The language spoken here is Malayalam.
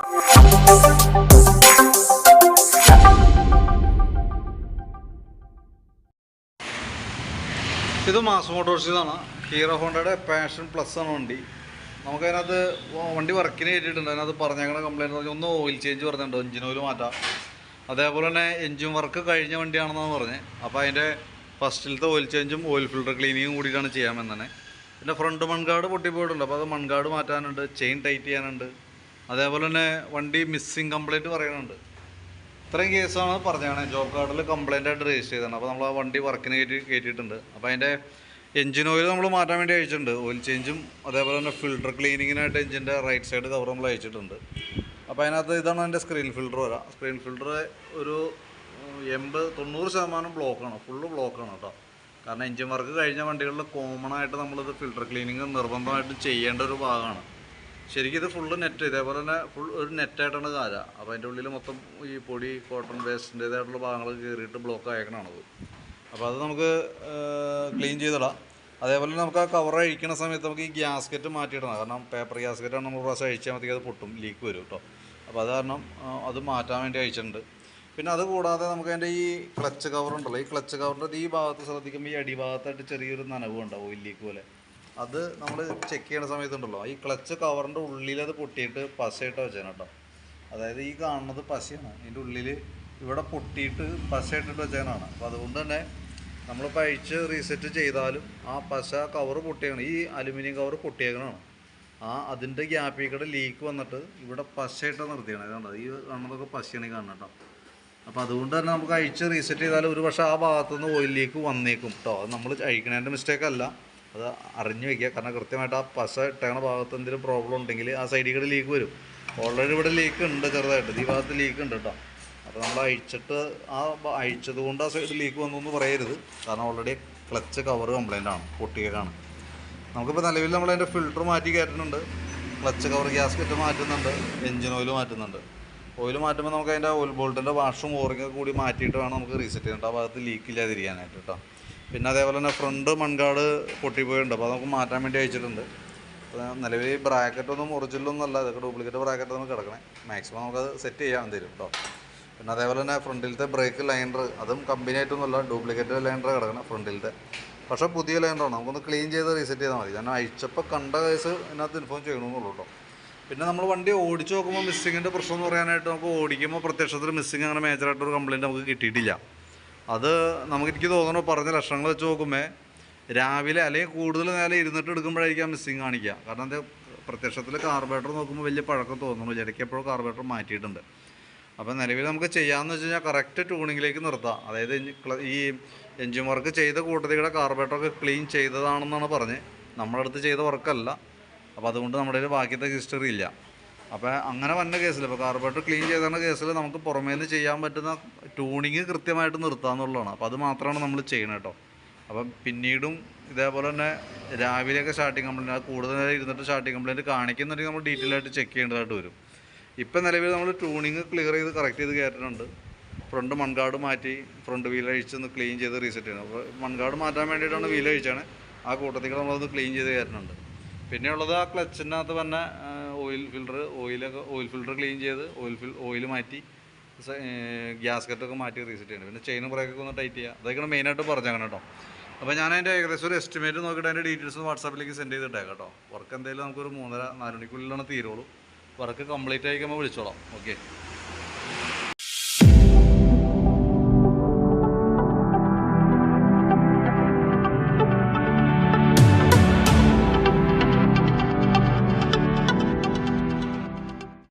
ഇത് മാസ് മോട്ടോഴ്സിലാണ്. ഹീറോ ഹോണ്ടയുടെ പാഷൻ പ്ലസ് ആണ് വണ്ടി. നമുക്കതിനകത്ത് വണ്ടി വർക്കിന് കയറ്റിയിട്ടുണ്ട്. അതിനകത്ത് പറഞ്ഞേക്കണ കംപ്ലയിൻറ്റ് പറഞ്ഞാൽ ഒന്ന് ഓയിൽ ചേഞ്ച് പറഞ്ഞിട്ടുണ്ട്, എഞ്ചിൻ ഓയിൽ മാറ്റാം. അതേപോലെ തന്നെ എഞ്ചിൻ വർക്ക് കഴിഞ്ഞ വണ്ടിയാണെന്നാണ് പറഞ്ഞത്. അപ്പോൾ അതിൻ്റെ ഫസ്റ്റിലത്തെ ഓയിൽ ചേഞ്ചും ഓയിൽ ഫിൽട്ടർ ക്ലീനിങ്ങും കൂടിയിട്ടാണ് ചെയ്യാമെന്നാണ്. പിന്നെ ഫ്രണ്ട് മൺകാട് പൊട്ടിപ്പോയിട്ടുണ്ട്, അപ്പോൾ അത് മൺകാട് മാറ്റാനുണ്ട്, ചെയിൻ ടൈറ്റ് ചെയ്യാനുണ്ട്. അതേപോലെ തന്നെ വണ്ടി മിസ്സിങ് കംപ്ലയിൻറ്റ് പറയുന്നുണ്ട്. ഇത്രയും കേസാണ് പറഞ്ഞാണ്. ജോബ് കാർഡിൽ കംപ്ലയിൻ്റ് ആയിട്ട് രജിസ്റ്റർ ചെയ്തതാണ്. അപ്പോൾ നമ്മൾ ആ വണ്ടി വർക്കിന് കയറ്റിയിട്ടുണ്ട്. അപ്പോൾ അതിൻ്റെ എഞ്ചിൻ ഓയിൽ നമ്മൾ മാറ്റാൻ വേണ്ടി അയച്ചിട്ടുണ്ട്, ഓയിൽ ചേഞ്ചും അതേപോലെ തന്നെ ഫിൽട്ടർ ക്ലീനിങ്ങിനായിട്ട് എഞ്ചിൻ്റെ റൈറ്റ് സൈഡ് കവർ നമ്മൾ അയച്ചിട്ടുണ്ട്. അപ്പോൾ അതിനകത്ത് ഇതാണ് എൻ്റെ സ്ക്രീൻ ഫിൽട്ടർ വരാം. സ്ക്രീൻ ഫിൽട്ടർ ഒരു 80-90% ബ്ലോക്കാണ്, ഫുള്ള് ബ്ലോക്കാണ് കേട്ടോ. കാരണം എഞ്ചിൻ വർക്ക് കഴിഞ്ഞ വണ്ടികളിൽ കോമൺ ആയിട്ട് നമ്മളിത് ഫിൽട്ടർ ക്ലീനിങ് നിർബന്ധമായിട്ടും ചെയ്യേണ്ട ഒരു ഭാഗമാണ്. ശരിക്കും ഇത് ഫുള്ള് നെറ്റ്, ഇതേപോലെ തന്നെ ഫുൾ ഒരു നെറ്റായിട്ടാണ് കാര. അപ്പോൾ അതിൻ്റെ ഉള്ളിൽ മൊത്തം ഈ പൊടി കോട്ടൺ വേസ്റ്റിൻ്റേതായിട്ടുള്ള ഭാഗങ്ങൾ കയറിയിട്ട് ബ്ലോക്ക് ആയേക്കണത്. അപ്പോൾ അത് നമുക്ക് ക്ലീൻ ചെയ്തിടാം. അതേപോലെ നമുക്ക് ആ കവർ അഴിക്കുന്ന സമയത്ത് നമുക്ക് ഈ ഗ്യാസ്കറ്റ് മാറ്റിയിടണം. കാരണം പേപ്പർ ഗ്യാസ്കറ്റാണ് നമ്മൾ പ്രാവശ്യം അഴിച്ചാൽ മതി, അത് പൊട്ടും, ലീക്ക് വരും കേട്ടോ. അപ്പോൾ അത് കാരണം അത് മാറ്റാൻ വേണ്ടി അയച്ചിട്ടുണ്ട്. പിന്നെ അത് കൂടാതെ നമുക്ക് അതിൻ്റെ ഈ ക്ലച്ച് കവറുണ്ടല്ലോ, ഈ ക്ലച്ച് കവറിൻ്റെ ഈ ഭാഗത്ത് ശ്രദ്ധിക്കുമ്പോൾ ഈ അടിഭാഗത്തായിട്ട് ചെറിയൊരു നനവ് ഉണ്ടാവും, ഓയിൽ ലീക്ക് പോലെ. അത് നമ്മൾ ചെക്ക് ചെയ്യുന്ന സമയത്തുണ്ടല്ലോ, ഈ ക്ലച്ച് കവറിൻ്റെ ഉള്ളിൽ അത് പൊട്ടിയിട്ട് പശയിട്ട് വെച്ചാണ് കേട്ടോ. അതായത് ഈ കാണുന്നത് പശയാണ്, ഇതിൻ്റെ ഉള്ളിൽ ഇവിടെ പൊട്ടിയിട്ട് പശയിട്ടിട്ട് വെച്ചേനാണ്. അപ്പോൾ അതുകൊണ്ട് തന്നെ നമ്മളിപ്പോൾ അഴിച്ച് റീസെറ്റ് ചെയ്താലും ആ പശ കവർ പൊട്ടിയേക്കണം, ഈ അലുമിനിയം കവർ പൊട്ടിയേക്കണതാണ്. അതിൻ്റെ ഗ്യാപ്പിൽ കൂടെ ലീക്ക് വന്നിട്ട് ഇവിടെ പശയിട്ട് നിർത്തിയാണ്. ഇതുണ്ട്, ഈ കാണുന്നതൊക്കെ പശയാണ് ഈ കാണുന്നത് കേട്ടോ. അപ്പോൾ അതുകൊണ്ട് തന്നെ നമുക്ക് അഴിച്ച് റീസെറ്റ് ചെയ്താൽ ഒരു പക്ഷേ ആ ഭാഗത്തുനിന്ന് ഓയിൽ ലീക്ക് വന്നേക്കും കേട്ടോ. അത് നമ്മൾ അഴിക്കണതിൻ്റെ മിസ്റ്റേക്കല്ല, അത് അറിഞ്ഞു വയ്ക്കുക. കാരണം കൃത്യമായിട്ട് ആ പശ ഇട്ടേണ ഭാഗത്ത് എന്തെങ്കിലും പ്രോബ്ലം ഉണ്ടെങ്കിൽ ആ സൈഡിൽ കൂടെ ലീക്ക് വരും. ഓൾറെഡി ഇവിടെ ലീക്ക് ഉണ്ട് ചെറുതായിട്ട്, ഈ ഭാഗത്ത് ലീക്ക് ഉണ്ട് കേട്ടോ. അപ്പോൾ നമ്മൾ അഴിച്ചിട്ട് അഴിച്ചത് കൊണ്ട് ആ സൈഡ് ലീക്ക് വന്നു എന്ന് പറയരുത്. കാരണം ഓൾറെഡി ക്ലച്ച് കവർ കംപ്ലൈൻ്റ് ആണ്, പൊട്ടിയേക്കാണ്. നമുക്കിപ്പോൾ നിലവിൽ നമ്മളതിൻ്റെ ഫിൽട്ടർ മാറ്റി കയറ്റുന്നുണ്ട്, ക്ലച്ച് കവർ ഗ്യാസ്കറ്റ് മാറ്റുന്നുണ്ട്, എഞ്ചിൻ ഓയിൽ മാറ്റുന്നുണ്ട്. ഓയിൽ മാറ്റുമ്പോൾ നമുക്ക് അതിൻ്റെ ഓയിൽ ബോൾട്ടിൻ്റെ വാഷും ഓറിങ്ങൊക്കെ കൂടി മാറ്റിയിട്ട് വേണം നമുക്ക് റീസെറ്റ് ചെയ്യേണ്ടത്, ആ ഭാഗത്ത് ലീക്ക് ഇല്ലാതിരിക്കാനായിട്ട് കേട്ടോ. പിന്നെ അതേപോലെ തന്നെ ഫ്രണ്ട് മൺകാട് പൊട്ടിപ്പോയിട്ടുണ്ട്, അപ്പോൾ അത് നമുക്ക് മാറ്റാൻ വേണ്ടി അയച്ചിട്ടുണ്ട്. നിലവിൽ ബ്രാക്കറ്റൊന്നും ഒറിജിനലൊന്നും അല്ല, ഇതൊക്കെ ഡ്യൂപ്ലിക്കേറ്റ് ബ്രാക്കറ്റ് നമുക്ക് കിടക്കണേ. മാക്സിമം നമുക്കത് സെറ്റ് ചെയ്യാൻ തരും കേട്ടോ. പിന്നെ അതേപോലെ തന്നെ ഫ്രണ്ടിലത്തെ ബ്രേക്ക് ലൈനർ, അതും കമ്പനി ആയിട്ടൊന്നുമല്ല, ഡ്യൂപ്ലിക്കേറ്റ് ലൈനർ കിടക്കണം ഫ്രണ്ടിലത്തെ. പക്ഷേ പുതിയ ലൈനറാണ്, നമുക്കൊന്ന് ക്ലീൻ ചെയ്ത് റീസെറ്റ് ചെയ്താൽ മതി. കാരണം അഴിച്ചപ്പോൾ കണ്ട കേസ് ഇതിനകത്ത് ഇൻഫോം ചെയ്യണമെന്നുള്ളൂ കേട്ടോ. പിന്നെ നമ്മൾ വണ്ടി ഓടിച്ച് നോക്കുമ്പോൾ മിസ്സിങ്ങിൻ്റെ പ്രശ്നം എന്ന് പറയാനായിട്ട് നമുക്ക് ഓടിക്കുമ്പോൾ പ്രത്യക്ഷത്തിൽ മിസ്സിങ് അങ്ങനെ മേജറായിട്ടൊരു കംപ്ലയിൻറ്റ് നമുക്ക് കിട്ടിയിട്ടില്ല. അത് എനിക്ക് തോന്നുന്നു പറഞ്ഞ ലക്ഷണങ്ങൾ വെച്ച് നോക്കുമ്പോൾ രാവിലെ അല്ലെങ്കിൽ കൂടുതൽ നേരം ഇരുന്നിട്ട് എടുക്കുമ്പോഴായിരിക്കും മിസ്സിങ് കാണിക്കുക. കാരണം അത് പ്രത്യക്ഷത്തിൽ കാർബറേറ്റർ നോക്കുമ്പോൾ വലിയ പഴക്കം തോന്നുന്നു, ഇടയ്ക്ക് എപ്പോഴും കാർബറേറ്റർ മാറ്റിയിട്ടുണ്ട്. അപ്പോൾ നിലവിൽ നമുക്ക് ചെയ്യാമെന്ന് വെച്ച് കഴിഞ്ഞാൽ കറക്റ്റ് ട്യൂണിങ്ങിലേക്ക് നിർത്താം. അതായത് ഈ എഞ്ചിൻ വർക്ക് ചെയ്ത കൂട്ടത്തിലൂടെ കാർബറേറ്ററൊക്കെ ക്ലീൻ ചെയ്തതാണെന്നാണ് പറഞ്ഞത്, നമ്മുടെ അടുത്ത് ചെയ്ത വർക്കല്ല. അപ്പോൾ അതുകൊണ്ട് നമ്മുടെ കയ്യിൽ ബാക്കിയത്തെ ഹിസ്റ്ററി ഇല്ല. അപ്പോൾ അങ്ങനെ വന്ന കേസിൽ, ഇപ്പോൾ കാർബറേറ്റർ ക്ലീൻ ചെയ്ത കേസിൽ നമുക്ക് പുറമേന്ന് ചെയ്യാൻ പറ്റുന്ന ട്യൂണിങ് കൃത്യമായിട്ട് നിർത്താമെന്നുള്ളതാണ്. അപ്പോൾ അത് മാത്രമാണ് നമ്മൾ ചെയ്യണം കേട്ടോ. അപ്പം പിന്നീടും ഇതേപോലെ തന്നെ രാവിലെയൊക്കെ സ്റ്റാർട്ടിങ് കംപ്ലയിൻറ്റ്, അത് കൂടുതൽ നേരം ഇരുന്നിട്ട് സ്റ്റാർട്ടിങ് കംപ്ലയിൻറ്റ് കാണിക്കുന്നുണ്ടെങ്കിൽ നമ്മൾ ഡീറ്റെയിൽ ആയിട്ട് ചെക്ക് ചെയ്യേണ്ടതായിട്ട് വരും. ഇപ്പം നിലവിൽ നമ്മൾ ട്യൂണിങ് ക്ലിയർ ചെയ്ത് കറക്റ്റ് ചെയ്ത് കയറ്റുന്നുണ്ട്. ഫ്രണ്ട് മൺകാട് മാറ്റി ഫ്രണ്ട് വീൽ അഴിച്ചൊന്ന് ക്ലീൻ ചെയ്ത് റീസെറ്റ് ചെയ്യണം. അപ്പോൾ മൺകാട് മാറ്റാൻ വേണ്ടിയിട്ടാണ് വീൽ അഴിച്ചാണ്, ആ കൂട്ടത്തിൽ നമ്മളത് ക്ലീൻ ചെയ്ത് കയറ്റുന്നുണ്ട്. പിന്നെയുള്ളത് ആ ക്ലച്ചിനകത്ത് തന്നെ ഓയിൽ ഫിൽട്ടർ ക്ലീൻ ചെയ്ത് ഓയിൽ മാറ്റി ഗ്യാസ്കറ്റൊക്കെ മാറ്റി റീസെറ്റ് ചെയ്യണം. പിന്നെ ചെയിനും ബ്രേക്കൊക്കെ ഒന്ന് ടൈറ്റ് ചെയ്യുക, അതൊക്കെയാണ് മെയിനായിട്ട് പറഞ്ഞേക്കണം കേട്ടോ. അപ്പോൾ ഞാൻ അതിൻ്റെ ഏകദേശം ഒരു എസ്റ്റിമേറ്റ് നോക്കിയിട്ട് അതിൻ്റെ ഡീറ്റെയിൽസ് വാട്സാപ്പിലേക്ക് സെൻഡ് ചെയ്തിട്ടേക്കാം കേട്ടോ. വർക്ക് എന്തായാലും നമുക്കൊരു 3-4 മണിക്കുള്ളിലാണ് തീരുള്ളൂ. വർക്ക് കംപ്ലീറ്റ് ആയിക്കുമ്പോൾ വിളിച്ചോളാം. ഓക്കെ.